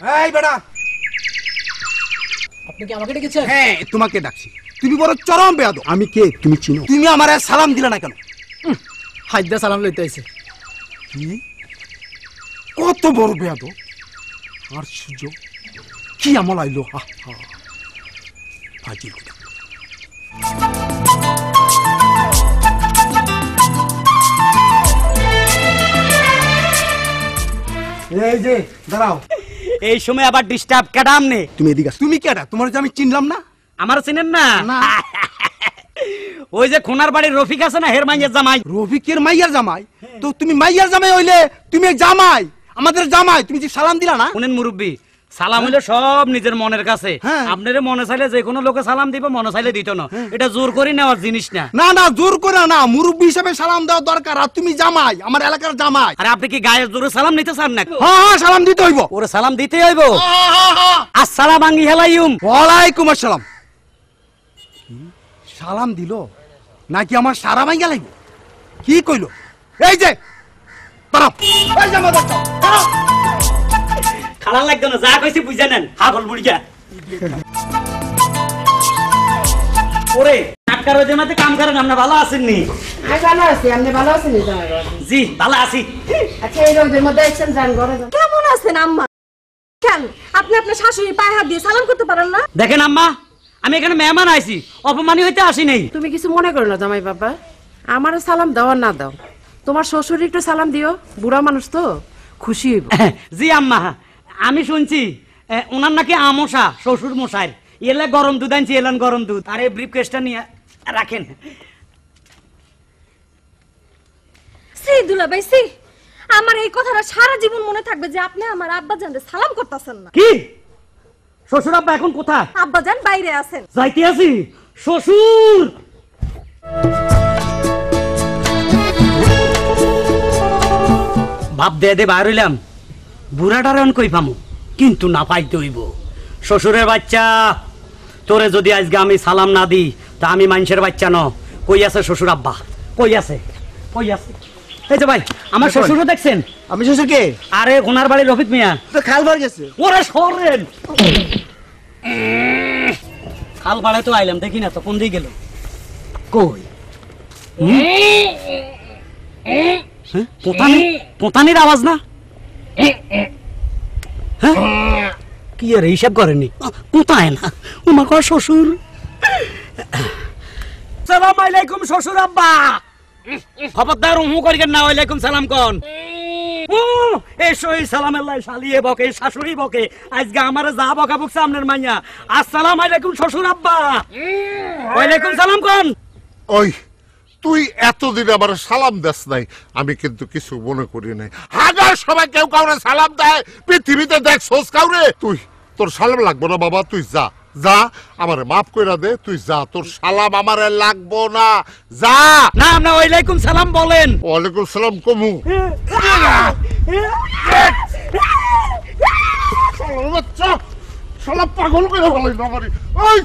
এই বেটা, আপনি কি আমাকে ডেকেছেন? হ্যাঁ তোমাকে ডাকছি। তুমি বড় চরম বেয়াদব। আমি কে তুমি চিনো? তুমি আমারে সালাম দিলা না কেন? হাইদা সালাম লইতে আইছে। কি কত বড় বেয়াদব! আর সুযোগ কি আমল আইলো! ফাজিল কথা। এই যে দাঁড়াও। এই সময় আবার ডিস্টার্ব কেডা? আমনে তুমি এদিকে আসো। তুমি কেডা? তোমার যে আমি চিনলাম না। আমার চিনেন না? না। ওই যে খুনার বাড়ির রফিক আছে না, হের মাইয়ের জামাই। রফিকের মাইয়ার জামাই? তো তুমি মাইয়ার জামাই হইলে তুমি জামাই, আমাদের জামাই। তুমি যে সালাম দিলা না? শুনেন মুরব্বী, সালাম হইলে সব নিজের মনের কাছে। আপনারে মনে চাইলে যে কোনো লোকে সালাম দিব, মনে চাইলে দিত না। এটা জোর করে নেওয়ার জিনিস না। না না, জোর করে না। মুরব্বী হিসেবে সালাম দেওয়া দরকার। আর তুমি জামাই, আমার এলাকার জামাই। আরে আপনি কি গায়ের জোরে সালাম নিতে চান না? হ্যাঁ, সালাম দিতে হইব। ওরে সালাম দিতে হইব। আসসালামু আলাইকুম। ওয়ালাইকুম আসসালাম। সালাম দিল নাকি আমার সারা ভাঙ্গা লাগবে? কি কইলো? এই যে দাঁড়াও, এই যে আমাদের দাঁড়াও। খারাপ লাগতো না, যা কইছি বুঝে নেন। হাগল বুড়িয়া ওরে ডাক্তার ওই জমাতে কাম করেন। আপনি ভালো আছেন নি? আমি ভালো আছি। আপনি ভালো আছেন? জি ভালো আছি। আচ্ছা, এই রোদের মধ্যে এসেছেন, যান ঘরে যান। কেমন আছেন আম্মা? কেন আপনি আপনার শাশুড়ির পায়ে হাত দিয়ে সালাম করতে পারেন না? দেখেন আম্মা, আমি এখানে মেহমান আইছি, অপমানি হইতে আসি নাই। তুমি কিছু মনে করো না জামাই বাবা, আমারও সালাম দাও আর না দাও, তোমার শ্বশুর একটু সালাম দিও, বুড়া মানুষ তো খুশি হইব। জি আম্মা, আমি শুনছি ওনার নাকি আমশা, শ্বশুর মশাই। এলে গরম দুধ আনছি, এলেন গরম দুধ। আর এই ব্রিফ কেসটা নিয়ে রাখেন। সেই দুলাভাই, সেই আমার এই কথাটা সারা জীবন মনে থাকবে যে আপনি আমার আব্বা জানতে সালাম করতেছেন না। কি শ্বশুর আব্বা এখন কোথায়? আব্বা জান বাইরে আছেন। যাইতে আছি। শ্বশুর বাপ দে বাইর হইলাম, বুড়াটার কই পামু, কিন্তু না পাইতে হইব। শ্বশুরের বাচ্চা, তোরে যদি আজকে আমি সালাম না দিই তা আমি মানুষের বাচ্চা ন। কই আছে শ্বশুর আব্বা? কই আছে? কই আছে? এই যে ভাই, আমার শ্বশুরও দেখছেন? আমি শ্বশুর কে? আরে ওনার বাড়ি রফিক মিয়া। তো খাল বার গেছে। ওরে সরেন, খাল বাড়ে তো আইলাম, দেখি না তো কোন দিকে গেল। কই পোতানির আওয়াজ না? কি আর হিসাব করেনি? কোথায় না ওমা কর শ্বশুর। সালাম আলাইকুম শ্বশুর আব্বা। খবরদার উহু করিকেন না, ওয়ালাইকুম সালাম কোন। এই সই সালামের লাই শালিয়ে বকে, শাশুড়ি বকে। আজকে আমারে যা বকা বকছে আপনার মাইয়া। আসসালাম আলাইকুম শ্বশুর আব্বা। ওয়ালাইকুম সালাম কোন। ওই তুই এতদিন আমার সালাম দেস নাই, আমি কিন্তু কিছু মনে করি নাই। হাজার সবাই কেউ কাউরে সালাম দেয়, পৃথিবীতে দেখছোস কাউরে? তুই, তোর সালাম লাগবো না বাবা, তুই যা যা, আমারে মাফ কইরা দে, তুই যা, তোর সালাম আমারে লাগবো না, যা। না না, ওয়ালাইকুম সালাম বলেন। ওয়ালাইকুম সালাম কমু। শালা পাগল করে বলাই না আমারে। ওই